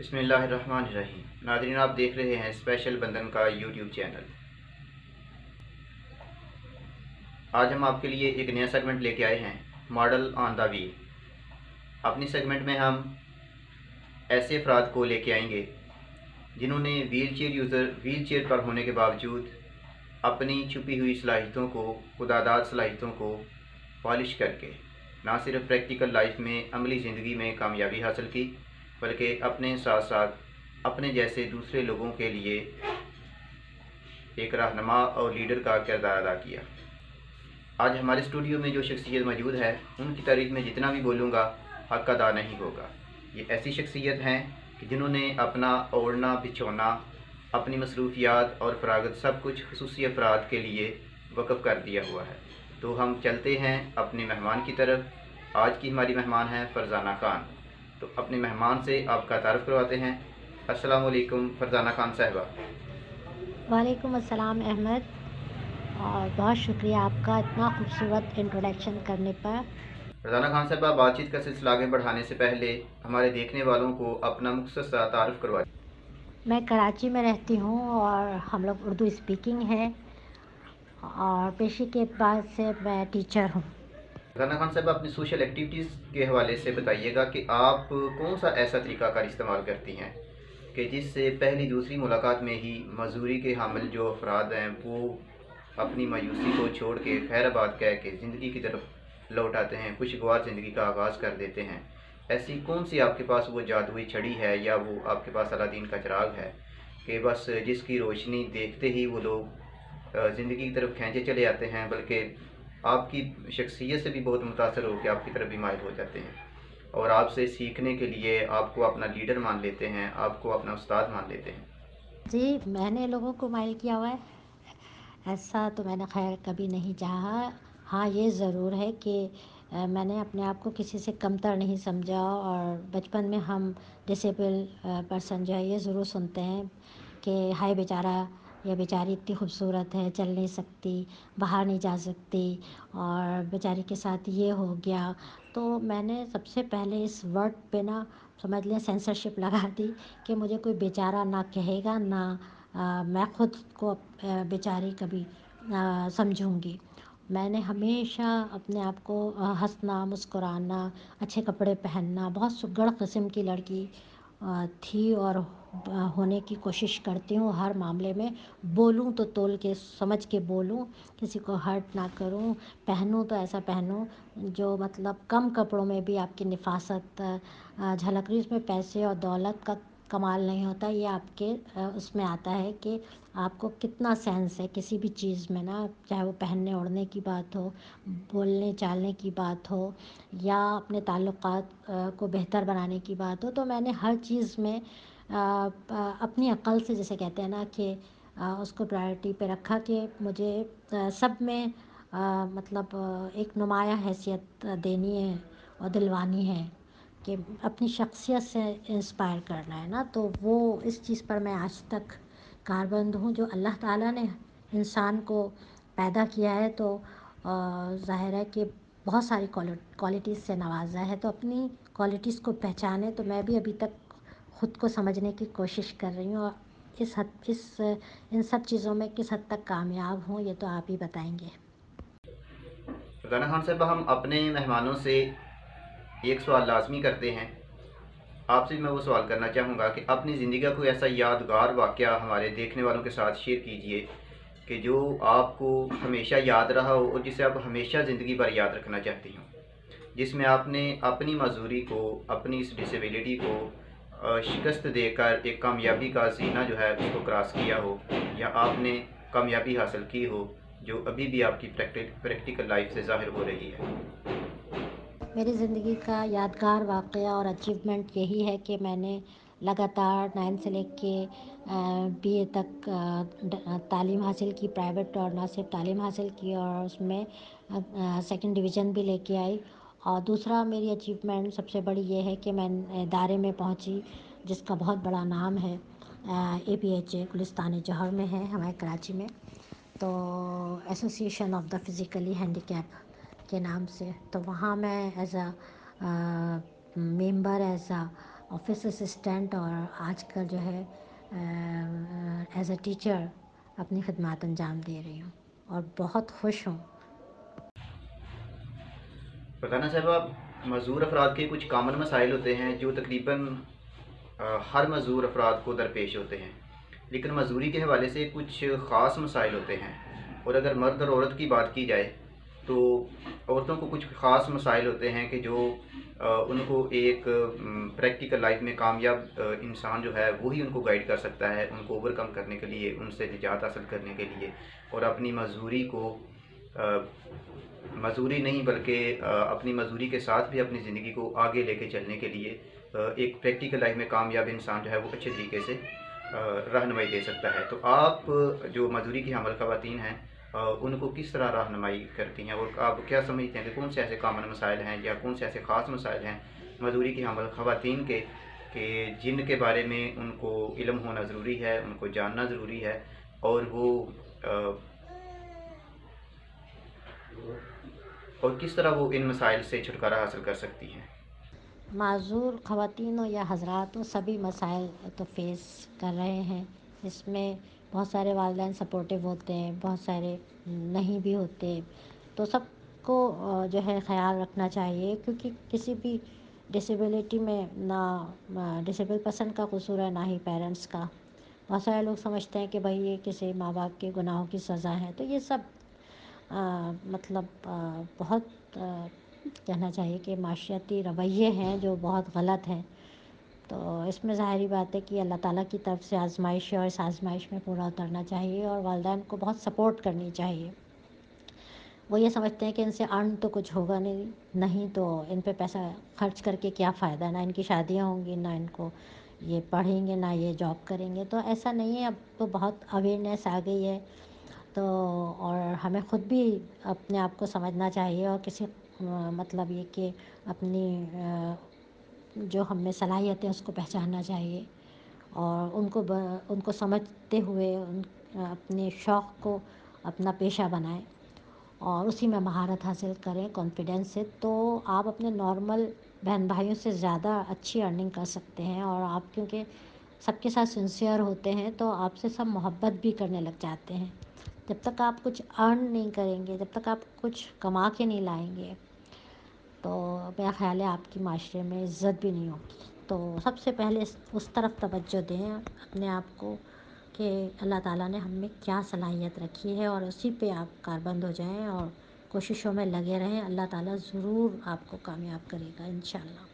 بسم اللہ الرحمن الرحیم۔ ناظرین، آپ دیکھ رہے ہیں اسپیشل بندن کا یوٹیوب چینل۔ آج ہم آپ کے لیے ایک نیا سیگمنٹ لے کے آئے ہیں، ماڈل آن دا ویل۔ اپنی سیگمنٹ میں ہم ایسے افراد کو لے کے آئیں گے جنہوں نے ویل چیئر پر ہونے کے باوجود اپنی چھپی ہوئی صلاحیتوں کو، خداداد صلاحیتوں کو پالش کر کے نہ صرف پریکٹیکل لائف میں، عملی زندگی میں کامیابی حاصل کی، بلکہ اپنے ساتھ ساتھ اپنے جیسے دوسرے لوگوں کے لیے ایک رہنما اور لیڈر کا کردار ادا کیا۔ آج ہمارے اسٹوڈیو میں جو شخصیت موجود ہے، ان کی تعریف میں جتنا بھی بولوں گا حق ادا نہیں ہوگا۔ یہ ایسی شخصیت ہیں کہ جنہوں نے اپنا اوڑھنا بچھونا، اپنی مصروفیات اور فراغت سب کچھ خصوصی افراد کے لیے وقف کر دیا ہوا ہے۔ تو ہم چلتے ہیں اپنے مہمان کی طرف۔ آج کی ہماری مہمان ہیں فرزانہ خان۔ تو اپنے مہمان سے آپ کا تعارف کرواتے ہیں۔ السلام علیکم فرزانہ خان صاحبہ۔ وعلیکم السلام احمد، اور بہت شکریہ آپ کا اتنا خوبصورت انٹروڈکشن کرنے پر۔ فرزانہ خان صاحبہ، بات چیت کا سلسلہ آگے بڑھانے سے پہلے ہمارے دیکھنے والوں کو اپنا مختصر سا تعارف کروائیں۔ میں کراچی میں رہتی ہوں اور ہم لوگ اردو اسپیکنگ ہیں، اور پیشے کے اعتبار سے میں ٹیچر ہوں۔ فرزانہ خان صاحبہ، اپنی سوشل ایکٹیویٹیز کے حوالے سے بتائیے گا کہ آپ کون سا ایسا طریقہ کار استعمال کرتی ہیں کہ جس سے پہلی دوسری ملاقات میں ہی معذوری کے حامل جو افراد ہیں وہ اپنی مایوسی کو چھوڑ کے خیر آباد کہہ کے زندگی کی طرف لوٹ آتے ہیں، خوشگوار زندگی کا آغاز کر دیتے ہیں۔ ایسی کون سی آپ کے پاس وہ جادوئی چھڑی ہے یا وہ آپ کے پاس الادین کا چراغ ہے کہ بس جس کی روشنی دیکھتے ہی وہ لوگ زندگی کی طرف کھینچے چلے آتے ہیں، بلکہ آپ کی شخصیت سے بھی بہت متاثر ہو کے آپ کی طرف بھی مائل ہو جاتے ہیں اور آپ سے سیکھنے کے لیے آپ کو اپنا لیڈر مان لیتے ہیں، آپ کو اپنا استاد مان لیتے ہیں؟ جی، میں نے لوگوں کو مائل کیا ہوا ہے، ایسا تو میں نے خیر کبھی نہیں چاہا۔ ہاں، یہ ضرور ہے کہ میں نے اپنے آپ کو کسی سے کمتر نہیں سمجھا، اور بچپن میں ہم ڈسیبل پرسن جو ہے یہ ضرور سنتے ہیں کہ ہائے بیچارہ، یہ بیچاری اتنی خوبصورت ہے، چل نہیں سکتی، باہر نہیں جا سکتی، اور بیچاری کے ساتھ یہ ہو گیا۔ تو میں نے سب سے پہلے اس ورڈ پہ نا سمجھ لیں سینسرشپ لگا دی کہ مجھے کوئی بیچارہ نہ کہے گا، نہ میں خود کو بیچاری کبھی سمجھوں گی۔ میں نے ہمیشہ اپنے آپ کو ہنسنا، مسکرانا، اچھے کپڑے پہننا، بہت سگڑ قسم کی لڑکی تھی اور ہونے کی کوشش کرتی ہوں ہر معاملے میں۔ بولوں تو تول کے سمجھ کے بولوں، کسی کو ہرٹ نہ کروں، پہنوں تو ایسا پہنوں جو مطلب کم کپڑوں میں بھی آپ کی نفاست جھلک رہی۔ اس میں پیسے اور دولت کا کمال نہیں ہوتا، یہ آپ کے اس میں آتا ہے کہ آپ کو کتنا سینس ہے کسی بھی چیز میں نا، چاہے وہ پہننے اوڑھنے کی بات ہو، بولنے چالنے کی بات ہو، یا اپنے تعلقات کو بہتر بنانے کی بات ہو۔ تو میں نے ہر چیز میں اپنی عقل سے، جیسے کہتے ہیں نا کہ اس کو پرائرٹی پہ رکھا کہ مجھے سب میں مطلب ایک نمایاں حیثیت دینی ہے اور دلوانی ہے کہ اپنی شخصیت سے انسپائر کرنا ہے نا۔ تو وہ اس چیز پر میں آج تک کاربند ہوں۔ جو اللہ تعالیٰ نے انسان کو پیدا کیا ہے تو ظاہر ہے کہ بہت ساری کوالٹیز سے نوازا ہے، تو اپنی کوالٹیز کو پہچانے۔ تو میں بھی ابھی تک خود کو سمجھنے کی کوشش کر رہی ہوں، اور ان سب چیزوں میں کس حد تک کامیاب ہوں یہ تو آپ ہی بتائیں گے۔ فرزانہ خان صاحبہ، ہم اپنے مہمانوں سے ایک سوال لازمی کرتے ہیں، آپ سے بھی میں وہ سوال کرنا چاہوں گا کہ اپنی زندگی کا کوئی ایسا یادگار واقعہ ہمارے دیکھنے والوں کے ساتھ شیئر کیجئے کہ جو آپ کو ہمیشہ یاد رہا ہو اور جسے آپ ہمیشہ زندگی بھر یاد رکھنا چاہتی ہوں، جس میں آپ نے اپنی معذوری کو، اپنی اس ڈسیبلٹی کو شکست دے کر ایک کامیابی کا زینہ جو ہے اس کو کراس کیا ہو، یا آپ نے کامیابی حاصل کی ہو جو ابھی بھی آپ کی پریکٹیکل لائف سے ظاہر ہو رہی ہے۔ میری زندگی کا یادگار واقعہ اور اچیومنٹ یہی ہے کہ میں نے لگاتار 9 سے لے کے بی اے تک تعلیم حاصل کی، پرائیویٹ، اور نہ صرف تعلیم حاصل کی اور اس میں سیکنڈ ڈویژن بھی لے کے آئی۔ اور دوسرا میری اچیومنٹ سب سے بڑی یہ ہے کہ میں ادارے میں پہنچی جس کا بہت بڑا نام ہے، اے پی ایچ اے گلستان جوہر میں ہے ہمارے کراچی میں، تو association of the physically handicap کے نام سے۔ تو وہاں میں as a member, as A office assistant اور آج کل جو ہے ایز اے ٹیچر اپنی خدمات انجام دے رہی ہوں اور بہت خوش ہوں۔ فرزانہ صاحبہ، معذور افراد کے کچھ کامن مسائل ہوتے ہیں جو تقریباً ہر معذور افراد کو درپیش ہوتے ہیں، لیکن معذوری کے حوالے سے کچھ خاص مسائل ہوتے ہیں، اور اگر مرد اور عورت کی بات کی جائے تو عورتوں کو کچھ خاص مسائل ہوتے ہیں کہ جو ان کو ایک پریکٹیکل لائف میں کامیاب انسان جو ہے وہی ان کو گائیڈ کر سکتا ہے، ان کو اوور کم کرنے کے لیے، ان سے نجات حاصل کرنے کے لیے، اور اپنی معذوری کو معذوری نہیں بلکہ اپنی معذوری کے ساتھ بھی اپنی زندگی کو آگے لے کے چلنے کے لیے ایک پریکٹیکل لائف میں کامیاب انسان جو ہے وہ اچھے طریقے سے رہنمائی دے سکتا ہے۔ تو آپ جو معذوری کی حامل خواتین ہیں ان کو کس طرح رہنمائی کرتی ہیں، اور آپ کیا سمجھتے ہیں کہ کون سے ایسے کامن مسائل ہیں یا کون سے ایسے خاص مسائل ہیں معذوری کی حامل خواتین کے کہ جن کے بارے میں ان کو علم ہونا ضروری ہے، ان کو جاننا ضروری ہے، اور کس طرح وہ ان مسائل سے چھٹکارا حاصل کر سکتی ہیں؟ معذور خواتین ہوں یا حضرات ہوں، سبھی مسائل تو فیس کر رہے ہیں۔ اس میں بہت سارے والدین سپورٹیو ہوتے ہیں، بہت سارے نہیں بھی ہوتے، تو سب کو جو ہے خیال رکھنا چاہیے، کیونکہ کسی بھی ڈسیبلٹی میں نہ ڈسیبل پرسن کا قصور ہے نہ ہی پیرنٹس کا۔ بہت سارے لوگ سمجھتے ہیں کہ بھائی یہ کسی ماں باپ کے گناہوں کی سزا ہے، تو یہ سب مطلب بہت کہنا چاہیے کہ معاشرتی رویے ہیں جو بہت غلط ہیں۔ تو اس میں ظاہری بات ہے کہ اللہ تعالیٰ کی طرف سے آزمائش ہے اور اس آزمائش میں پورا اترنا چاہیے، اور والدین کو بہت سپورٹ کرنی چاہیے۔ وہ یہ سمجھتے ہیں کہ ان سے ارن تو کچھ ہوگا نہیں تو ان پہ پیسہ خرچ کر کے کیا فائدہ، نہ ان کی شادیاں ہوں گی، نہ ان کو یہ پڑھیں گے، نہ یہ جاب کریں گے۔ تو ایسا نہیں ہے، اب تو بہت اویئرنیس آ گئی ہے، تو اور ہمیں خود بھی اپنے آپ کو سمجھنا چاہیے، اور کسی مطلب یہ کہ اپنی جو ہم میں صلاحیتیں اس کو پہچاننا چاہیے، اور ان کو سمجھتے ہوئے اپنے شوق کو اپنا پیشہ بنائیں اور اسی میں مہارت حاصل کریں کانفیڈنس سے، تو آپ اپنے نارمل بہن بھائیوں سے زیادہ اچھی ارننگ کر سکتے ہیں، اور آپ کیونکہ سب کے ساتھ سنسیئر ہوتے ہیں تو آپ سے سب محبت بھی کرنے لگ جاتے ہیں۔ جب تک آپ کچھ ارن نہیں کریں گے، جب تک آپ کچھ کما کے نہیں لائیں گے، تو میرا خیال ہے آپ کی معاشرے میں عزت بھی نہیں ہوگی۔ تو سب سے پہلے اس طرف توجہ دیں اپنے آپ کو کہ اللہ تعالیٰ نے ہم میں کیا صلاحیت رکھی ہے، اور اسی پہ آپ کاربند ہو جائیں اور کوششوں میں لگے رہیں۔ اللہ تعالیٰ ضرور آپ کو کامیاب کرے گا انشاءاللہ۔